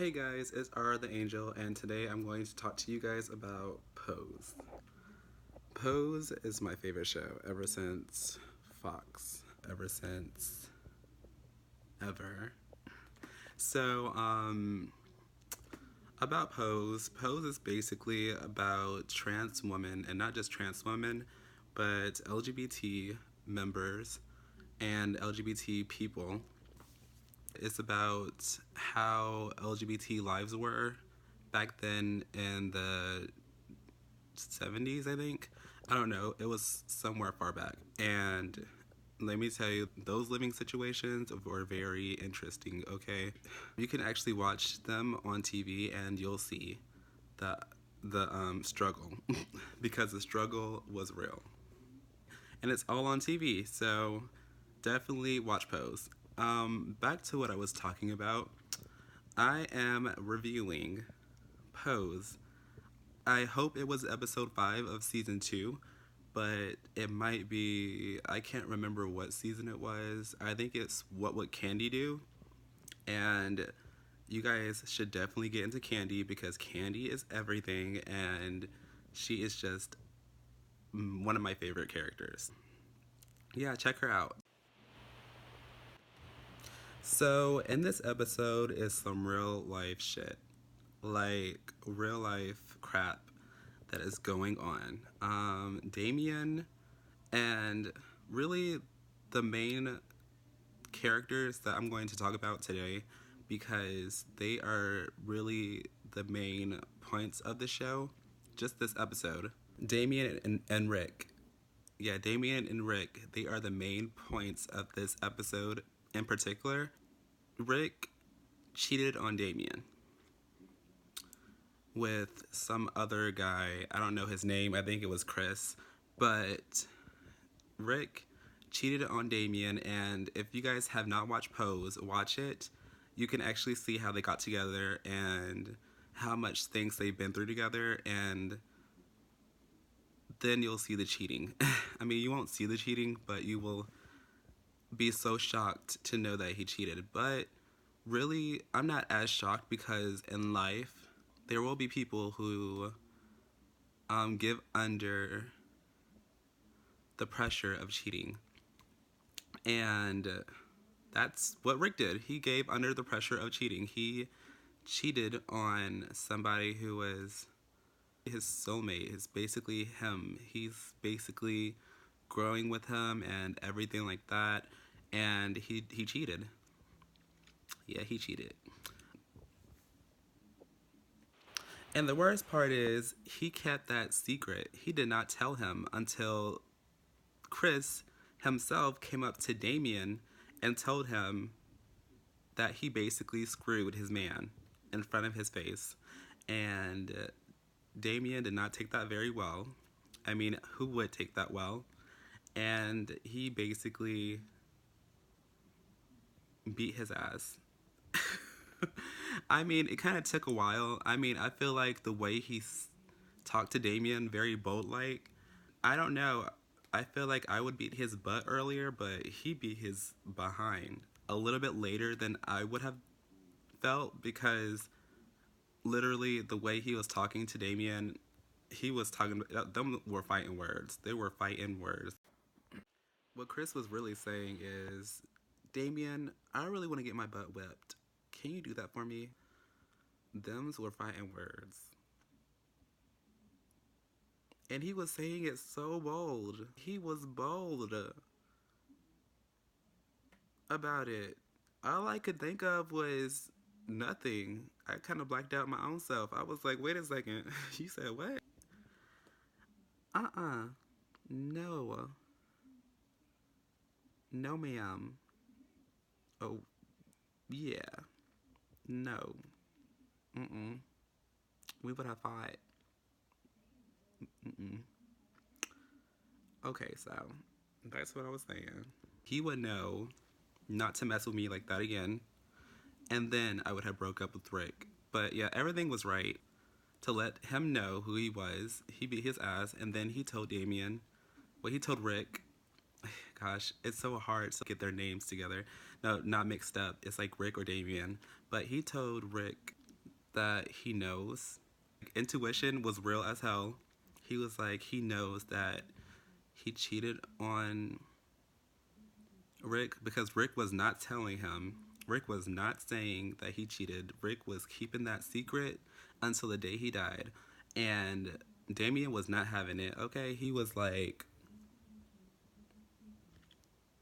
Hey guys, it's R the Angel, and today I'm going to talk to you guys about Pose. Pose is my favorite show ever since Fox, ever since ever. So, about Pose, Pose is basically about trans women, and not just trans women, but LGBT members and LGBT people. It's about how LGBT lives were back then in the 70s, I think. I don't know. It was somewhere far back. And let me tell you, those living situations were very interesting, okay? You can actually watch them on TV and you'll see the struggle because the struggle was real. And it's all on TV, so definitely watch Pose. Back to what I was talking about. I am reviewing Pose. I hope it was episode 5 of season 2, but it might be, I can't remember what season it was. I think it's What Would Kandi Do? And you guys should definitely get into Kandi because Kandi is everything and she is just one of my favorite characters. Yeah, check her out. So, in this episode is some real life shit. Like, real life crap that is going on. Damien and really the main characters that I'm going to talk about today because they are really the main points of the show, just this episode. Damien and Rick. Yeah, Damien and Rick, they are the main points of this episode in particular. Rick cheated on Damien with some other guy. I don't know his name. I think it was Chris. But Rick cheated on Damien, and if you guys have not watched Pose, watch it. You can actually see how they got together and how much things they've been through together, and then you'll see the cheating. I mean, you won't see the cheating, but you will be so shocked to know that he cheated. But really, I'm not as shocked because in life, there will be people who give under the pressure of cheating. And that's what Rick did. He gave under the pressure of cheating. He cheated on somebody who was his soulmate. It's basically him. He's basically growing with him and everything like that. And he cheated. Yeah, he cheated. And the worst part is he kept that secret. He did not tell him until Chris himself came up to Damien and told him that he basically screwed his man in front of his face. And Damien did not take that very well. I mean, who would take that well? And he basically beat his ass. I mean, it kind of took a while. I mean, I feel like the way he talked to Damien, very bold like. I don't know. I feel like I would beat his butt earlier, but he beat his behind a little bit later than I would have felt because literally the way he was talking to Damien, he was talking, them were fighting words. They were fighting words. What Chris was really saying is, Damien, I really want to get my butt whipped. Can you do that for me? Thems were fighting words. And he was saying it so bold. He was bold about it. All I could think of was nothing. I kind of blacked out my own self. I was like, wait a second. You said what? Uh-uh. No. No, ma'am. Oh, yeah. No. Mm-mm. We would have fought. Mm-mm. Okay, so that's what I was saying. He would know not to mess with me like that again. And then I would have broke up with Rick. But yeah, everything was right to let him know who he was. He beat his ass, and then he told Damien, well, he told Rick, gosh, it's so hard to get their names together. No, not mixed up. It's like Rick or Damien. But he told Rick that he knows. Intuition was real as hell. He was like, he knows that he cheated on Rick because Rick was not telling him. Rick was not saying that he cheated. Rick was keeping that secret until the day he died. And Damien was not having it. Okay, he was like,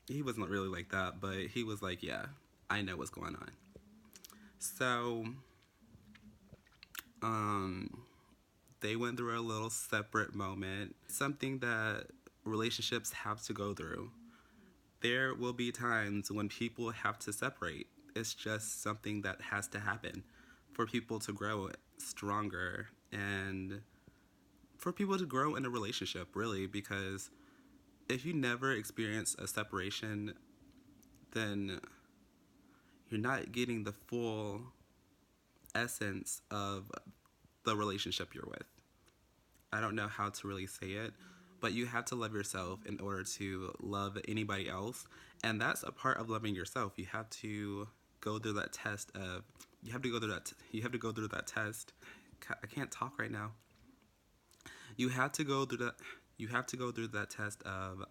he wasn't really like that, but he was like, yeah, I know what's going on. So, um, they went through a little separate moment, something that relationships have to go through. There will be times when people have to separate. It's just something that has to happen for people to grow stronger and for people to grow in a relationship, really, because if you never experience a separation, then you're not getting the full essence of the relationship you're with. I don't know how to really say it, but you have to love yourself in order to love anybody else. And that's a part of loving yourself. You have to go through that test of, you have to go through that test. I can't talk right now. You have to go through that, you have to go through that test of,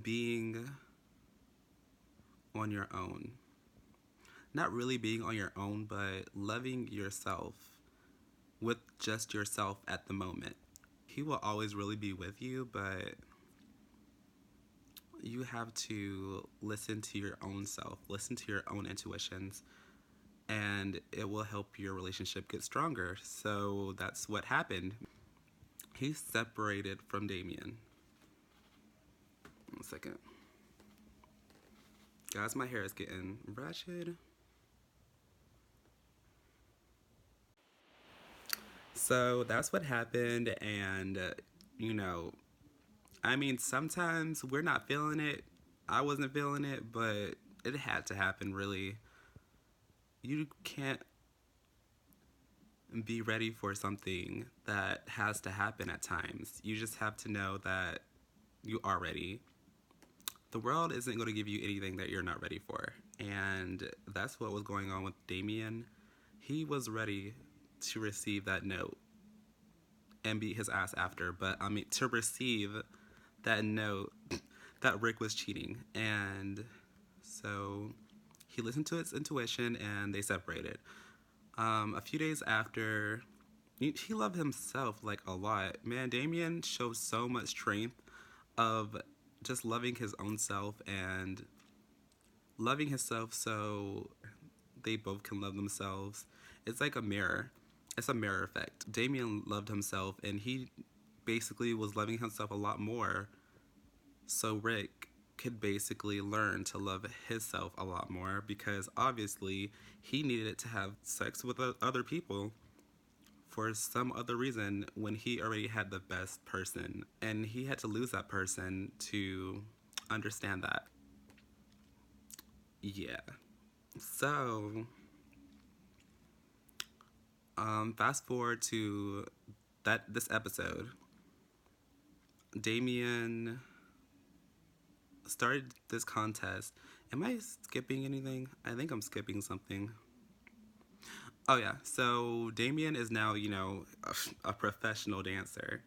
being on your own. Not really being on your own, but loving yourself with just yourself at the moment. He will always really be with you, but you have to listen to your own self, listen to your own intuitions, and it will help your relationship get stronger. So that's what happened. He separated from Damien. 1 second. Guys, my hair is getting ratchet. So that's what happened, and you know, I mean, sometimes we're not feeling it. I wasn't feeling it, but it had to happen, really. You can't be ready for something that has to happen at times. You just have to know that you are ready. The world isn't going to give you anything that you're not ready for. And that's what was going on with Damien. He was ready to receive that note and beat his ass after. But I mean, to receive that note that Rick was cheating. And so he listened to his intuition and they separated. A few days after, he loved himself like a lot. Man, Damien showed so much strength of just loving his own self and loving himself so they both can love themselves. It's like a mirror. It's a mirror effect. Damien loved himself and he basically was loving himself a lot more. So Rick could basically learn to love himself a lot more because obviously he needed to have sex with other people for some other reason when he already had the best person and he had to lose that person to understand that. Yeah. So, fast forward to this episode. Damien started this contest. Am I skipping anything? I think I'm skipping something. Oh yeah, so Damien is now, a professional dancer.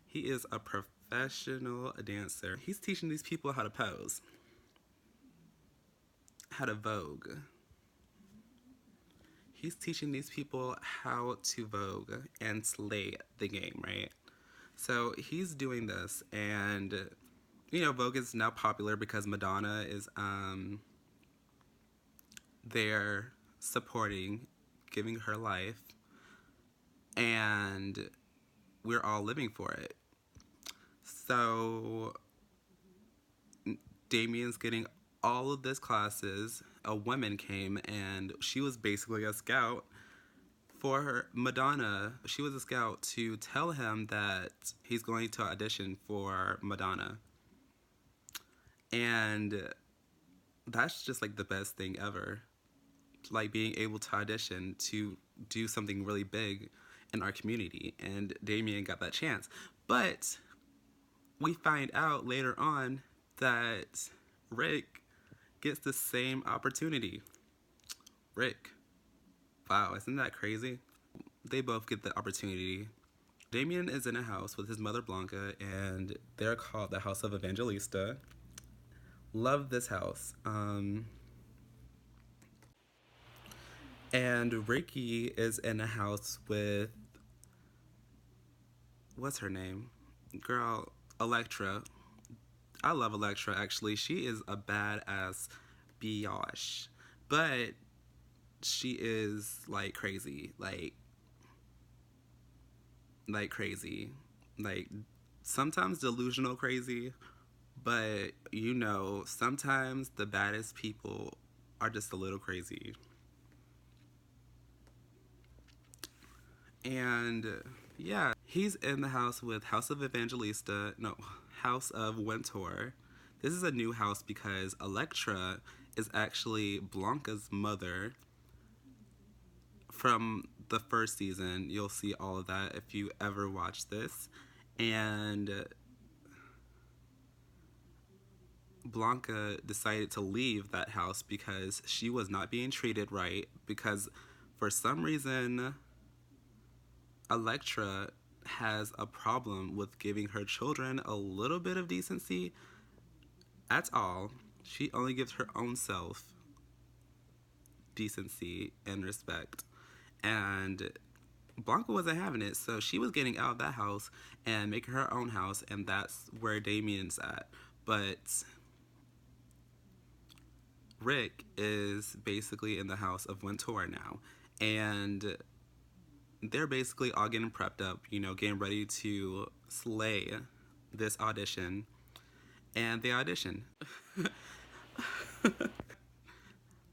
He is a professional dancer. He's teaching these people how to pose, how to vogue. He's teaching these people how to vogue and slay the game, right? So he's doing this, and Vogue is now popular because Madonna is there supporting, giving her life, and we're all living for it. So Damien's getting all of this classes. A woman came and she was basically a scout for her. Madonna. She was a scout to tell him that he's going to audition for Madonna. And that's just like the best thing ever. Like being able to audition to do something really big in our community. And Damien got that chance. But we find out later on that Rick gets the same opportunity. Rick. Wow, isn't that crazy? They both get the opportunity. Damien is in a house with his mother Blanca, and they're called the House of Evangelista. Love this house. And Ricky is in a house with, what's her name? Girl, Electra. I love Electra, actually. She is a badass biatch. But she is, like, crazy. Like crazy. Like, sometimes delusional crazy. But, you know, sometimes the baddest people are just a little crazy. And yeah, he's in the house with House of Evangelista, no, House of Winter. This is a new house because Electra is actually Blanca's mother from the first season. You'll see all of that if you ever watch this. And Blanca decided to leave that house because she was not being treated right, because for some reason Electra has a problem with giving her children a little bit of decency at all. She only gives her own self decency and respect. And Blanca wasn't having it, so she was getting out of that house and making her own house, and that's where Damien's at. But Rick is basically in the house of Winter now, and they're basically all getting prepped up, you know, getting ready to slay this audition. And they audition.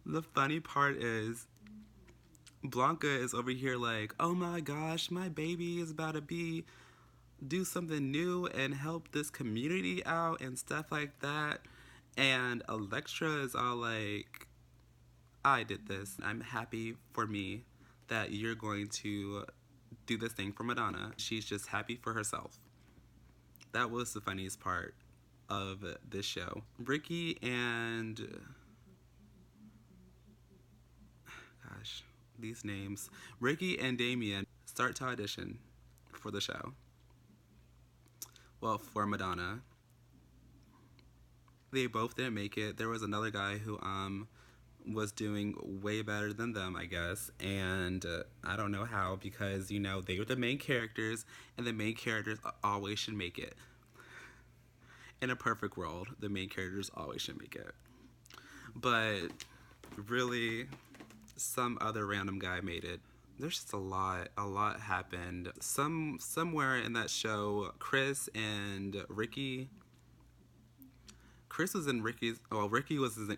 The funny part is Blanca is over here like, oh my gosh, my baby is about to do something new and help this community out and stuff like that. And Electra is all like, I did this. I'm happy for me that you're going to do this thing for Madonna. She's just happy for herself. That was the funniest part of this show. Ricky and, gosh, these names. Ricky and Damien start to audition for the show. Well, for Madonna. They both didn't make it. There was another guy who was doing way better than them, I guess. And I don't know how, because, you know, they were the main characters, and the main characters always should make it. In a perfect world, the main characters always should make it. But really, some other random guy made it. There's just a lot happened. Somewhere in that show, Chris was in Ricky's, well, Ricky was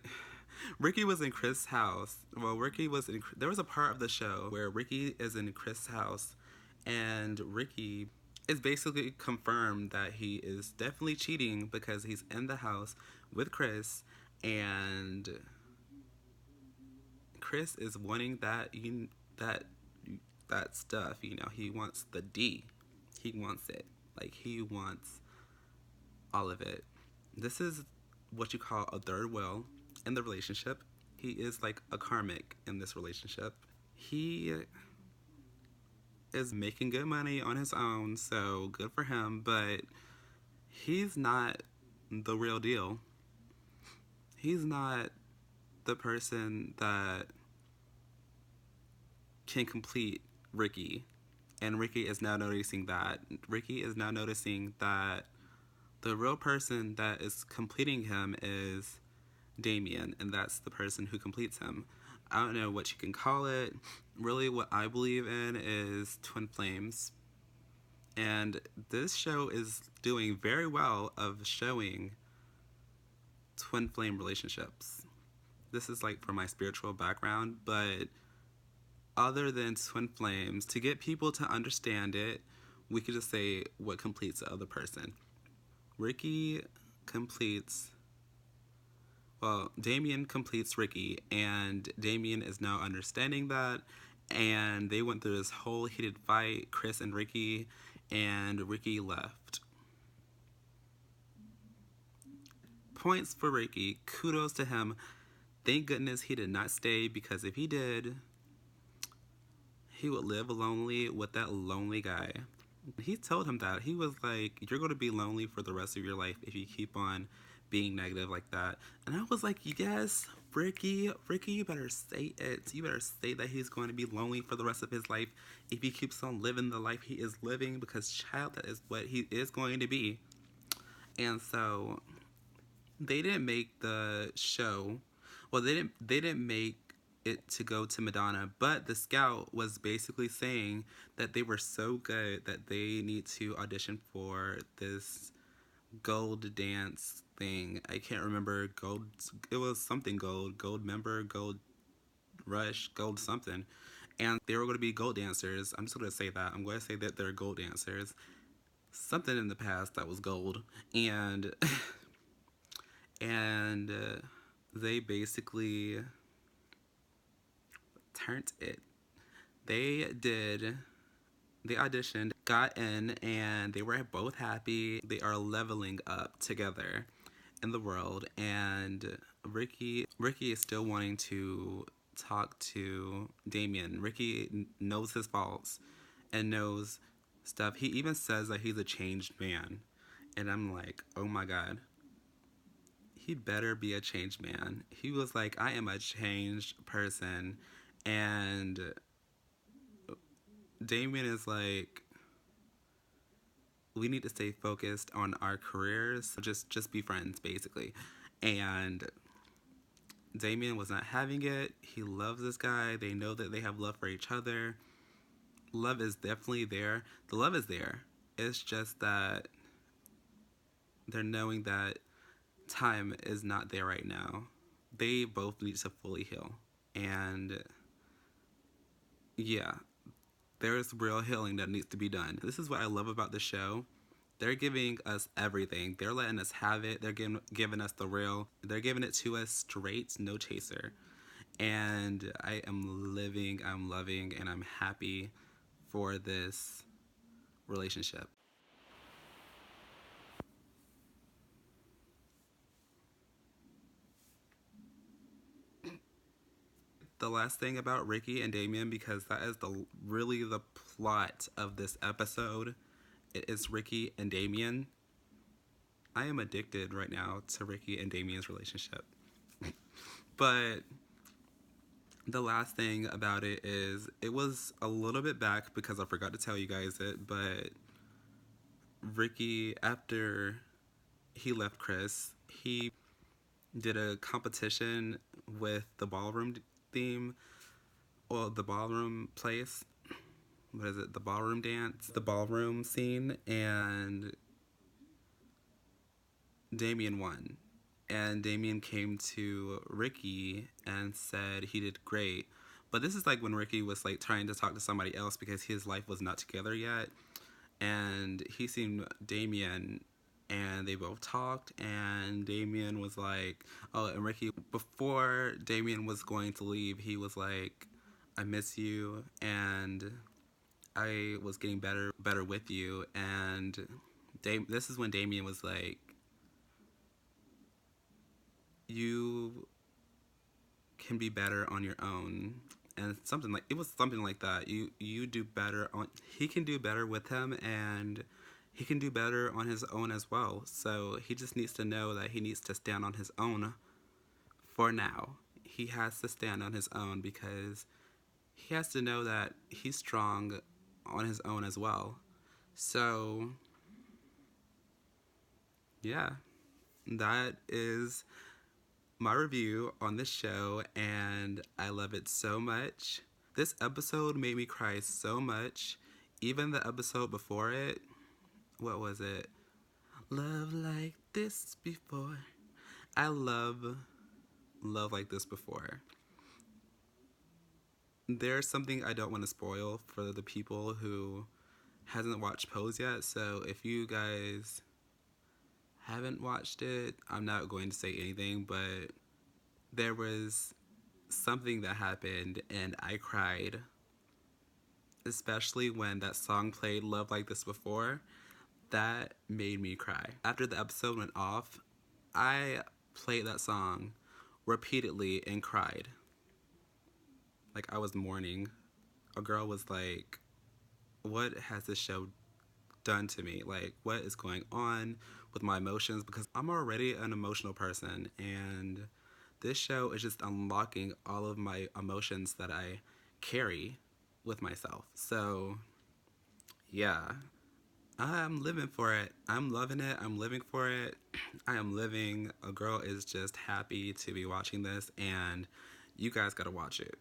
in Chris' house. Well, there was a part of the show where Ricky is in Chris' house, and Ricky is basically confirmed that he is definitely cheating because he's in the house with Chris, and Chris is wanting that stuff, you know. He wants the D. He wants it. Like, he wants all of it. This is what you call a third wheel in the relationship. He is like a karmic in this relationship. He is making good money on his own, so good for him, but he's not the real deal. He's not the person that can complete Ricky. And Ricky is now noticing that. Ricky is now noticing that the real person that is completing him is Damien, and that's the person who completes him. I don't know what you can call it. Really, what I believe in is twin flames. And this show is doing very well of showing twin flame relationships. This is like for my spiritual background, but other than twin flames, to get people to understand it, we could just say what completes the other person. Ricky completes, well, Damien completes Ricky, and Damien is now understanding that, and they went through this whole heated fight, Chris and Ricky, and Ricky left. points for Ricky. Kudos to him. Thank goodness he did not stay, because if he did, he would live lonely with that lonely guy. He told him that. He was like, you're going to be lonely for the rest of your life if you keep on being negative like that. And I was like, yes, Ricky, you better say it. You better say that he's going to be lonely for the rest of his life if he keeps on living the life he is living, because, child, that is what he is going to be. And so they didn't make the show. Well, they didn't make it to go to Madonna, but the scout was basically saying that they were so good that they need to audition for this gold dance thing. I can't remember gold. It was something gold member, gold rush, gold something. And they were going to be gold dancers. I'm just going to say that. I'm going to say that they're gold dancers. Something in the past that was gold. And and they basically turned it. They auditioned, got in, and they were both happy. They are leveling up together in the world, and Ricky is still wanting to talk to Damien. Ricky knows his faults and knows stuff. He even says that he's a changed man, and I'm like, oh my god, he better be a changed man. He was like, I am a changed person, and Damien is like, we need to stay focused on our careers. Just be friends, basically. And Damien was not having it. He loves this guy. They know that they have love for each other. Love is definitely there. The love is there. It's just that they're knowing that time is not there right now. They both need to fully heal. And yeah, there's real healing that needs to be done. This is what I love about the show. They're giving us everything. They're letting us have it. They're giving us the real. They're giving it to us straight, no chaser. And I am living, I'm loving, and I'm happy for this relationship. The last thing about Ricky and Damien, because that is really the plot of this episode. It is Ricky and Damien. I am addicted right now to Ricky and Damien's relationship. But the last thing about it is, it was a little bit back because I forgot to tell you guys it, but Ricky, after he left Chris, he did a competition with the ballroom theme, or the ballroom place. What is it? The ballroom dance, the ballroom scene, and Damien won. And Damien came to Ricky and said he did great. But this is like when Ricky was like trying to talk to somebody else because his life was not together yet. And he seen Damien, and they both talked, and Damien was like, oh, and Ricky, before Damien was going to leave, he was like, I miss you, and I was getting better with you. And this is when Damien was like, you can be better on your own. And it was something like that. You do better on, he can do better with him, and he can do better on his own as well. So he just needs to know that he needs to stand on his own for now. He has to stand on his own, because he has to know that he's strong on his own as well. So yeah, that is my review on this show, and I love it so much. This episode made me cry so much. Even the episode before it, what was it? Love Like This Before. I love Like This Before. There's something I don't want to spoil for the people who hasn't watched Pose yet, so if you guys haven't watched it, I'm not going to say anything, but there was something that happened and I cried, especially when that song played, Love Like This Before. That made me cry. After the episode went off, I played that song repeatedly and cried. Like, I was mourning. A girl was like, what has this show done to me? Like, what is going on with my emotions? Because I'm already an emotional person, and this show is just unlocking all of my emotions that I carry with myself. So, yeah, I'm living for it. I'm loving it. I'm living for it. I am living. A girl is just happy to be watching this, and you guys gotta watch it.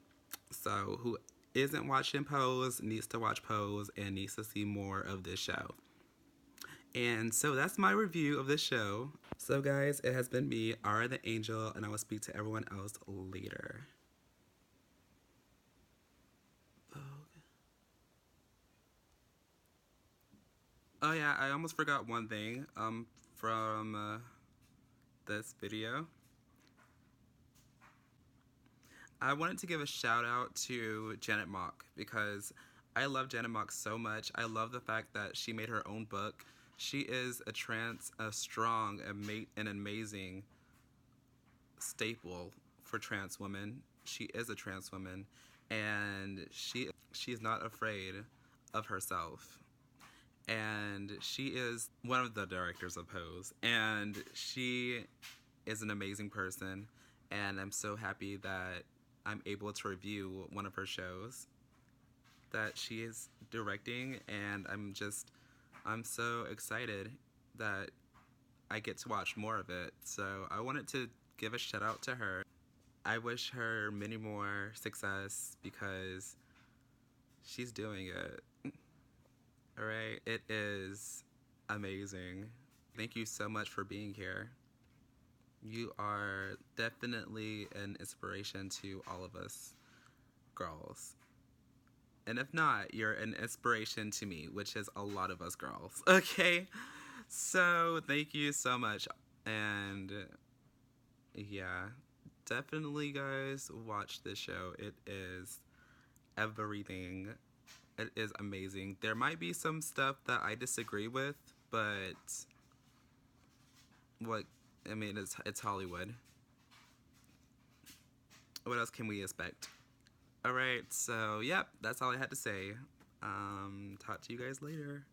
So, who isn't watching Pose needs to watch Pose and needs to see more of this show. And so that's my review of this show. So, guys, it has been me, Ara the Angel, and I will speak to everyone else later. Oh, yeah, I almost forgot one thing from this video. I wanted to give a shout out to Janet Mock because I love Janet Mock so much. I love the fact that she made her own book. She is a strong, and amazing staple for trans women. She is a trans woman, and she's not afraid of herself. And she is one of the directors of Pose, and she is an amazing person. And I'm so happy that I'm able to review one of her shows that she is directing, and I'm so excited that I get to watch more of it. So I wanted to give a shout out to her. I wish her many more success because she's doing it. All right, it is amazing. Thank you so much for being here. You are definitely an inspiration to all of us girls. And if not, you're an inspiration to me, which is a lot of us girls. Okay? So, thank you so much. And yeah, definitely, guys, watch this show. It is everything. It is amazing. There might be some stuff that I disagree with, but what I mean, it's Hollywood. What else can we expect? All right, so yep, that's all I had to say. Talk to you guys later.